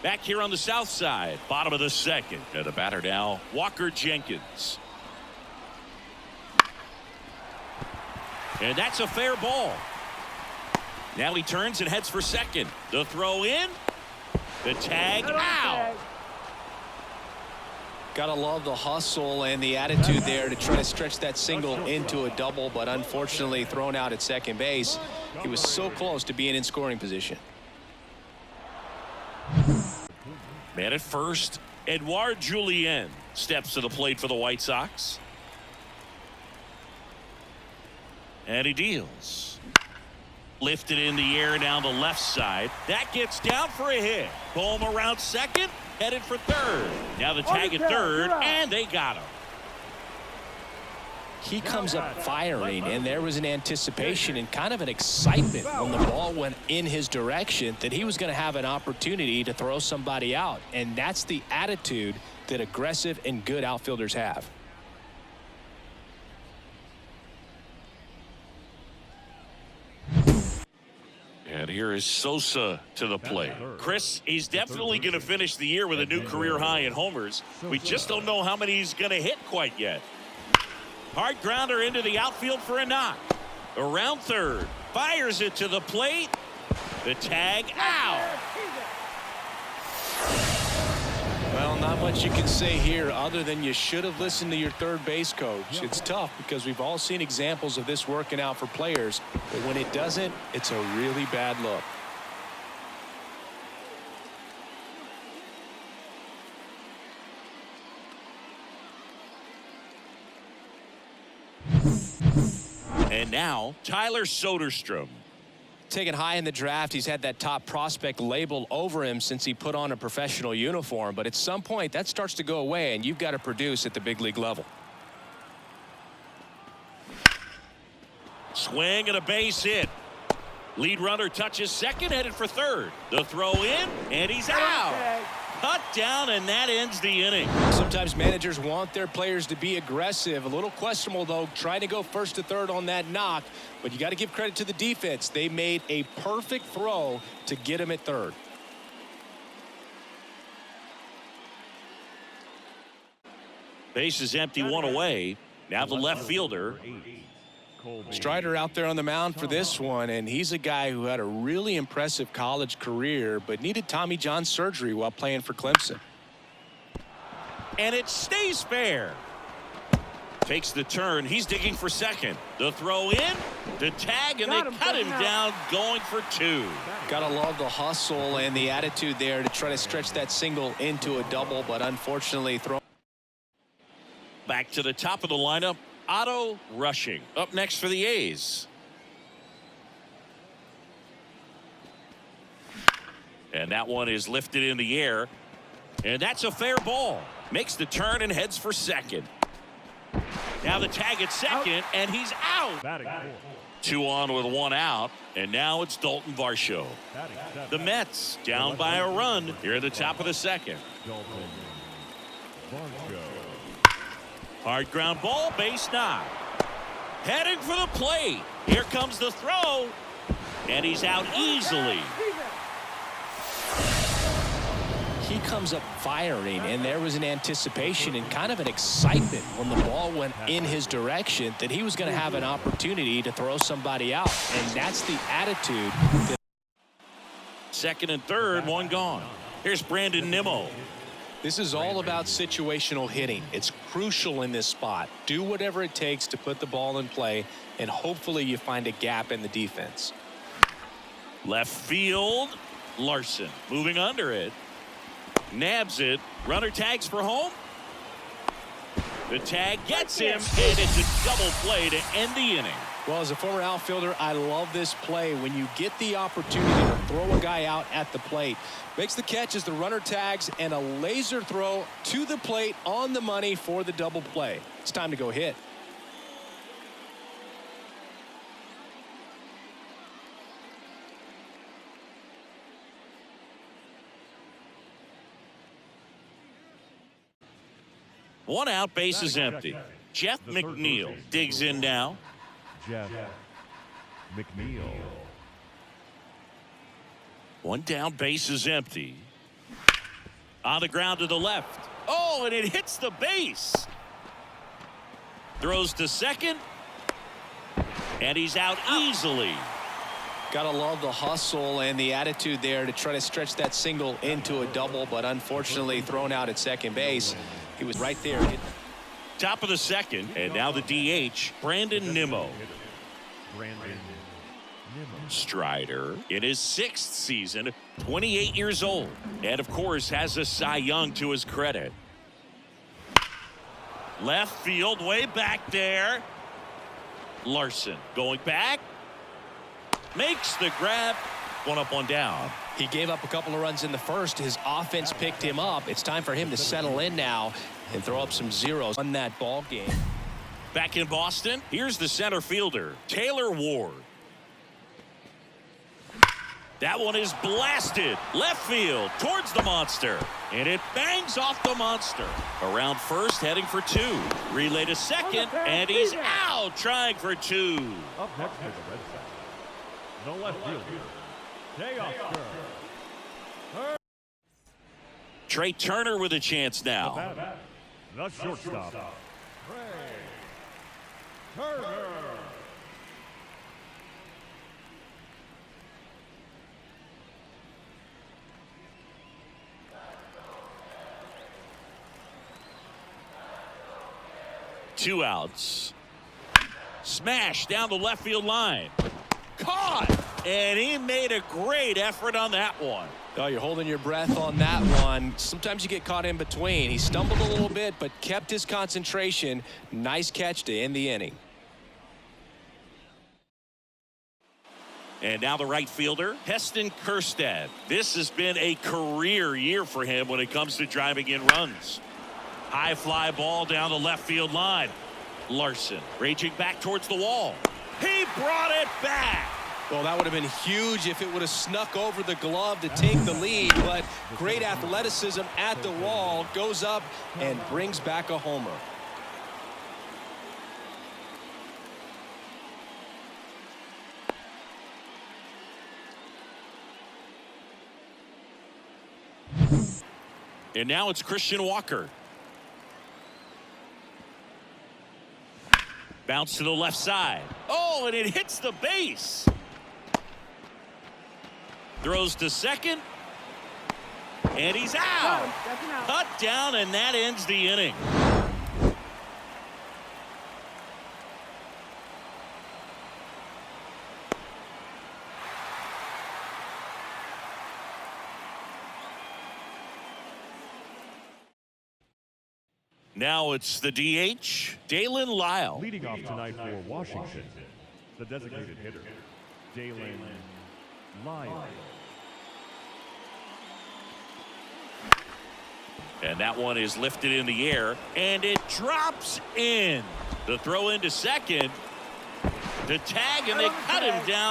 Back here on the south side, bottom of the second. And the batter now, Walker Jenkins. And that's a fair ball. Now he turns and heads for second. The throw in. The tag out. Gotta love the hustle and the attitude there to try to stretch that single into a double, but unfortunately thrown out at second base. He was so close to being in scoring position. Man at first, Edouard Julien steps to the plate for the White Sox. And he deals. Lifted in the air down the left side. That gets down for a hit. Bohm around second, headed for third. Now the tag at third, and they got him. He comes up firing, and there was an anticipation and kind of an excitement when the ball went in his direction that he was going to have an opportunity to throw somebody out. And that's the attitude that aggressive and good outfielders have. And here is Sosa to the plate. Chris, he's definitely going to finish the year with a new career high in homers. We just don't know how many he's going to hit quite yet. Hard grounder into the outfield for a knock. Around third. Fires it to the plate. The tag out. Well, not much you can say here other than you should have listened to your third base coach. It's tough because we've all seen examples of this working out for players, but when it doesn't, it's a really bad look. And now, Tyler Soderstrom. Taken high in the draft, he's had that top prospect label over him since he put on a professional uniform, but at some point that starts to go away and you've got to produce at the big league level. Swing and a base hit. Lead runner touches second, headed for third. The throw in, and he's out. Cut down, and that ends the inning. Sometimes managers want their players to be aggressive. A little questionable, though, trying to go first to third on that knock. But you got to give credit to the defense. They made a perfect throw to get him at third. Base is empty, one away. Now the left fielder. Strider out there on the mound for this one, and he's a guy who had a really impressive college career but needed Tommy John surgery while playing for Clemson. And it stays fair. Takes the turn. He's digging for second. The throw in, the tag, and they cut him down going for two. Gotta love the hustle and the attitude there to try to stretch that single into a double, but unfortunately thrown. Back to the top of the lineup. Otto Rushing up next for the A's. And that one is lifted in the air. And that's a fair ball. Makes the turn and heads for second. Now the tag at second, and he's out. Two on with one out, and now it's Dalton Varsho. The Mets down by a run here at the top of the second. Hard ground ball, base knock. Heading for the plate. Here comes the throw, and he's out easily. He comes up firing, and there was an anticipation and kind of an excitement when the ball went in his direction that he was going to have an opportunity to throw somebody out, and that's the attitude. Second and third, one gone. Here's Brandon Nimmo. This is all about situational hitting. It's crucial in this spot. Do whatever it takes to put the ball in play, and hopefully you find a gap in the defense. Left field, Larson moving under it. Nabs it. Runner tags for home. The tag gets him, and it's a double play to end the inning. Well, as a former outfielder, I love this play. When you get the opportunity to throw a guy out at the plate, makes the catch as the runner tags, and a laser throw to the plate on the money for the double play. It's time to go hit. One out, base is empty. Jeff McNeil digs in now. Jeff McNeil. One down, base is empty. On the ground to the left. Oh, and it hits the base. Throws to second. And he's out easily. Gotta love the hustle and the attitude there to try to stretch that single into a double, but unfortunately thrown out at second base. He was right there. Top of the second, and now the DH, Brandon Nimmo. Strider in his 6th season, 28 years old, and of course has a Cy Young to his credit. Left field, way back there. Larson going back. Makes the grab. One up, one down. He gave up a couple of runs in the first. His offense picked him up. It's time for him to settle in now and throw up some zeros on that ball game. Back in Boston, here's the center fielder, Taylor Ward. That one is blasted left field towards the monster, and it bangs off the monster. Around first, heading for 2. Relay to second, and he's out trying for 2. Up next is the Red Sox. No left field. Trey Turner with a chance now. The shortstop, Trey Turner. Two outs. Smash down the left field line. Caught, and he made a great effort on that one. Oh, you're holding your breath on that one. Sometimes you get caught in between. He stumbled a little bit, but kept his concentration. Nice catch to end the inning. And now the right fielder, Heston Kjerstad. This has been a career year for him when it comes to driving in runs. High fly ball down the left field line. Larson raging back towards the wall. He brought it back. Well, that would have been huge if it would have snuck over the glove to take the lead, but great athleticism at the wall, goes up and brings back a homer. And now it's Christian Walker. Bounce to the left side. Oh, and it hits the base. Throws to second. And he's out. Cut down, and that ends the inning. Now it's the DH, Dalen Lyle. Leading off tonight for Washington, the designated hitter, Dalen Lyle. And that one is lifted in the air, and it drops in. The throw into second. The tag, and they cut him down.